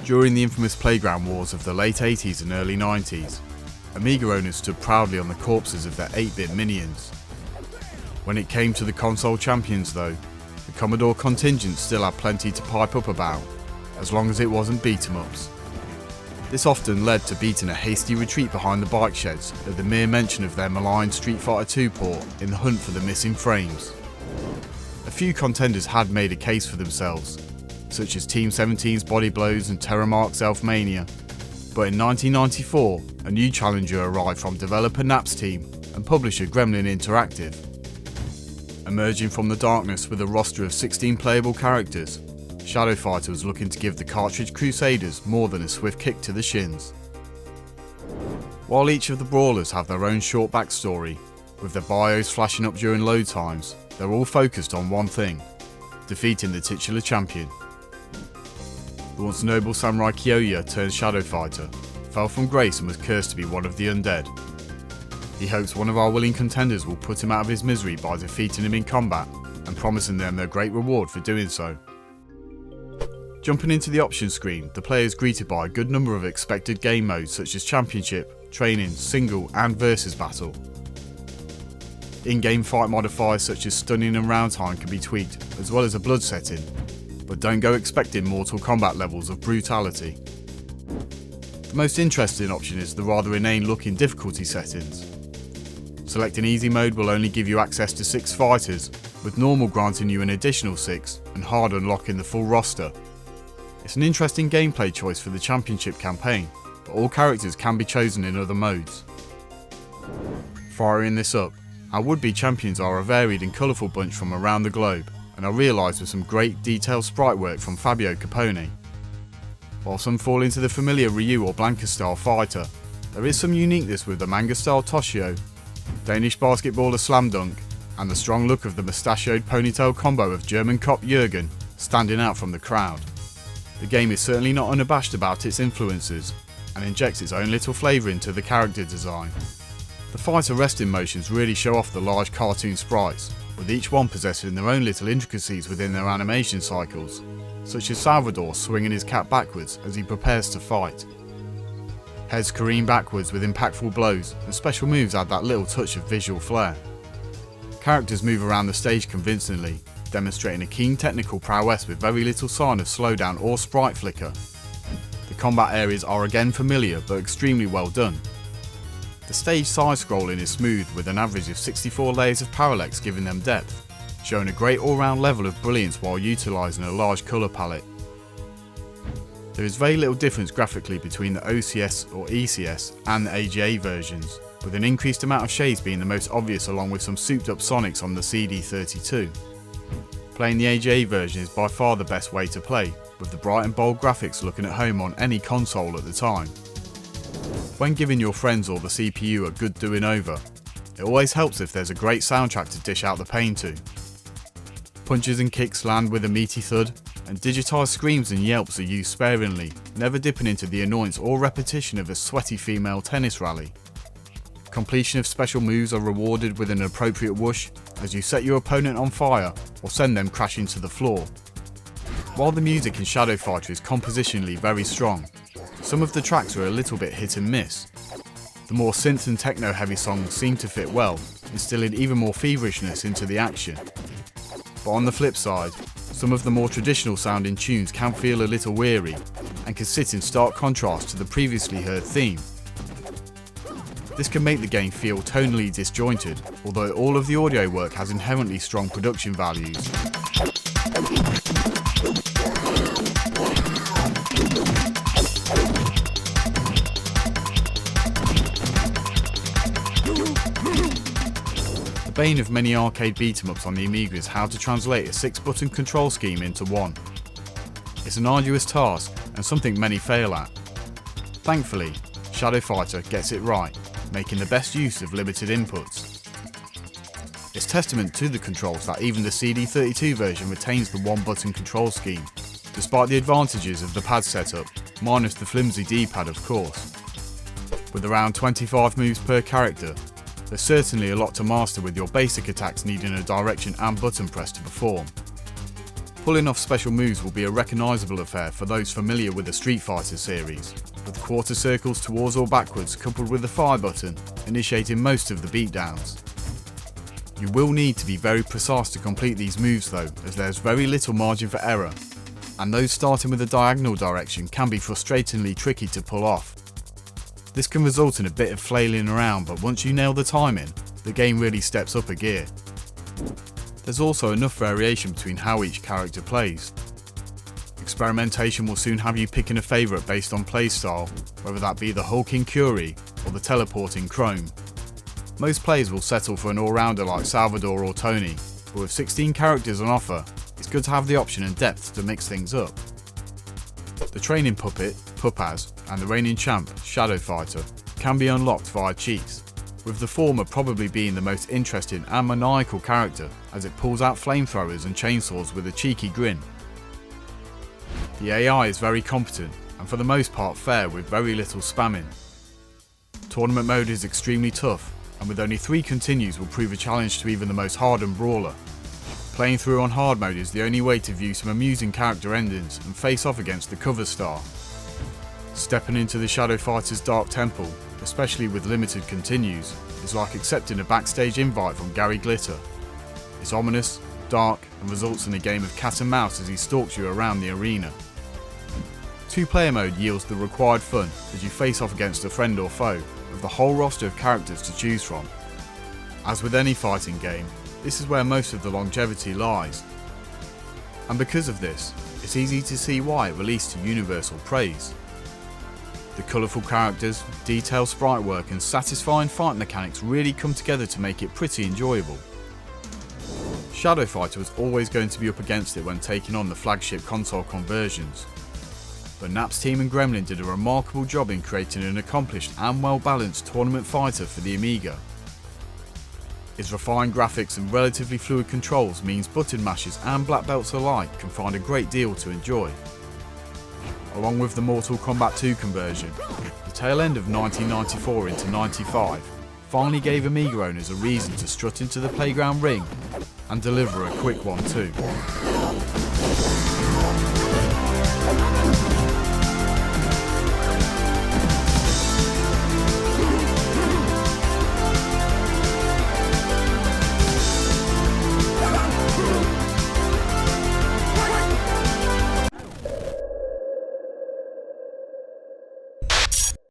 During the infamous playground wars of the late 80s and early 90s, Amiga owners stood proudly on the corpses of their 8-bit minions. When it came to the console champions though, the Commodore contingent still had plenty to pipe up about, as long as it wasn't beat-em-ups. This often led to beating a hasty retreat behind the bike sheds at the mere mention of their maligned Street Fighter II port in the hunt for the missing frames. A few contenders had made a case for themselves, such as Team 17's Body Blows and Terramark's Elfmania, but in 1994 a new challenger arrived from developer NAPS team and publisher Gremlin Interactive. Emerging from the darkness with a roster of 16 playable characters, Shadow Fighter was looking to give the cartridge crusaders more than a swift kick to the shins. While each of the brawlers have their own short backstory, with their bios flashing up during load times, they're all focused on one thing: defeating the titular champion. The once noble samurai Kyoya turned Shadow Fighter fell from grace and was cursed to be one of the undead. He hopes one of our willing contenders will put him out of his misery by defeating him in combat and promising them their great reward for doing so. Jumping into the options screen, the player is greeted by a good number of expected game modes such as Championship, Training, Single and Versus Battle. In-game fight modifiers such as Stunning and Round Time can be tweaked, as well as a blood setting, but don't go expecting Mortal Kombat levels of brutality. The most interesting option is the rather inane looking difficulty settings. Selecting Easy mode will only give you access to 6 fighters, with Normal granting you an additional 6 and Hard unlocking the full roster. It's an interesting gameplay choice for the Championship campaign, but all characters can be chosen in other modes. Firing this up, our would-be champions are a varied and colourful bunch from around the globe, and are realised with some great detailed sprite work from Fabio Capone. While some fall into the familiar Ryu or Blanka style fighter, there is some uniqueness with the manga style Toshio, Danish basketballer Slam Dunk, and the strong look of the mustachioed ponytail combo of German cop Jürgen standing out from the crowd. The game is certainly not unabashed about its influences, and injects its own little flavour into the character design. The fighter resting motions really show off the large cartoon sprites, with each one possessing their own little intricacies within their animation cycles, such as Salvador swinging his cap backwards as he prepares to fight. Heads careen backwards with impactful blows, and special moves add that little touch of visual flair. Characters move around the stage convincingly, demonstrating a keen technical prowess with very little sign of slowdown or sprite flicker. The combat areas are again familiar but extremely well done. The stage side scrolling is smooth with an average of 64 layers of parallax giving them depth, showing a great all-round level of brilliance while utilising a large colour palette. There is very little difference graphically between the OCS or ECS and the AGA versions, with an increased amount of shades being the most obvious along with some souped up sonics on the CD32. Playing the AGA version is by far the best way to play, with the bright and bold graphics looking at home on any console at the time. When giving your friends or the CPU a good doing over, it always helps if there's a great soundtrack to dish out the pain to. Punches and kicks land with a meaty thud, and digitised screams and yelps are used sparingly, never dipping into the annoyance or repetition of a sweaty female tennis rally. Completion of special moves are rewarded with an appropriate whoosh as you set your opponent on fire or send them crashing to the floor. While the music in Shadow Fighter is compositionally very strong, some of the tracks are a little bit hit and miss. The more synth and techno heavy songs seem to fit well, instilling even more feverishness into the action. But on the flip side, some of the more traditional sounding tunes can feel a little weary and can sit in stark contrast to the previously heard theme. This can make the game feel tonally disjointed, although all of the audio work has inherently strong production values. The bane of many arcade beat-em-ups on the Amiga is how to translate a 6-button control scheme into one. It's an arduous task and something many fail at. Thankfully, Shadow Fighter gets it right, making the best use of limited inputs. It's testament to the controls that even the CD32 version retains the 1-button control scheme, despite the advantages of the pad setup, minus the flimsy D-pad of course. With around 25 moves per character, there's certainly a lot to master with your basic attacks needing a direction and button press to perform. Pulling off special moves will be a recognisable affair for those familiar with the Street Fighter series, with quarter circles towards or backwards coupled with the fire button, initiating most of the beatdowns. You will need to be very precise to complete these moves though, as there is very little margin for error, and those starting with the diagonal direction can be frustratingly tricky to pull off. This can result in a bit of flailing around, but once you nail the timing, the game really steps up a gear. There's also enough variation between how each character plays. Experimentation will soon have you picking a favourite based on playstyle, whether that be the hulking Curie or the teleporting Chrome. Most players will settle for an all-rounder like Salvador or Tony, but with 16 characters on offer, it's good to have the option and depth to mix things up. The training puppet, Pupaz, and the reigning champ, Shadow Fighter, can be unlocked via cheats, with the former probably being the most interesting and maniacal character as it pulls out flamethrowers and chainsaws with a cheeky grin. The AI is very competent and for the most part fair with very little spamming. Tournament mode is extremely tough, and with only 3 continues will prove a challenge to even the most hardened brawler. Playing through on hard mode is the only way to view some amusing character endings and face off against the cover star. Stepping into the Shadow Fighter's Dark Temple, especially with limited continues, is like accepting a backstage invite from Gary Glitter. It's ominous, dark, and results in a game of cat and mouse as he stalks you around the arena. 2-player mode yields the required fun as you face off against a friend or foe, with the whole roster of characters to choose from. As with any fighting game, this is where most of the longevity lies. And because of this, it's easy to see why it released to universal praise. The colourful characters, detailed sprite work and satisfying fight mechanics really come together to make it pretty enjoyable. Shadow Fighter was always going to be up against it when taking on the flagship console conversions, but NAPS team and Gremlin did a remarkable job in creating an accomplished and well balanced tournament fighter for the Amiga. Its refined graphics and relatively fluid controls means button mashers and black belts alike can find a great deal to enjoy. Along with the Mortal Kombat 2 conversion, the tail end of 1994 into 95 finally gave Amiga owners a reason to strut into the playground ring and deliver a quick one too.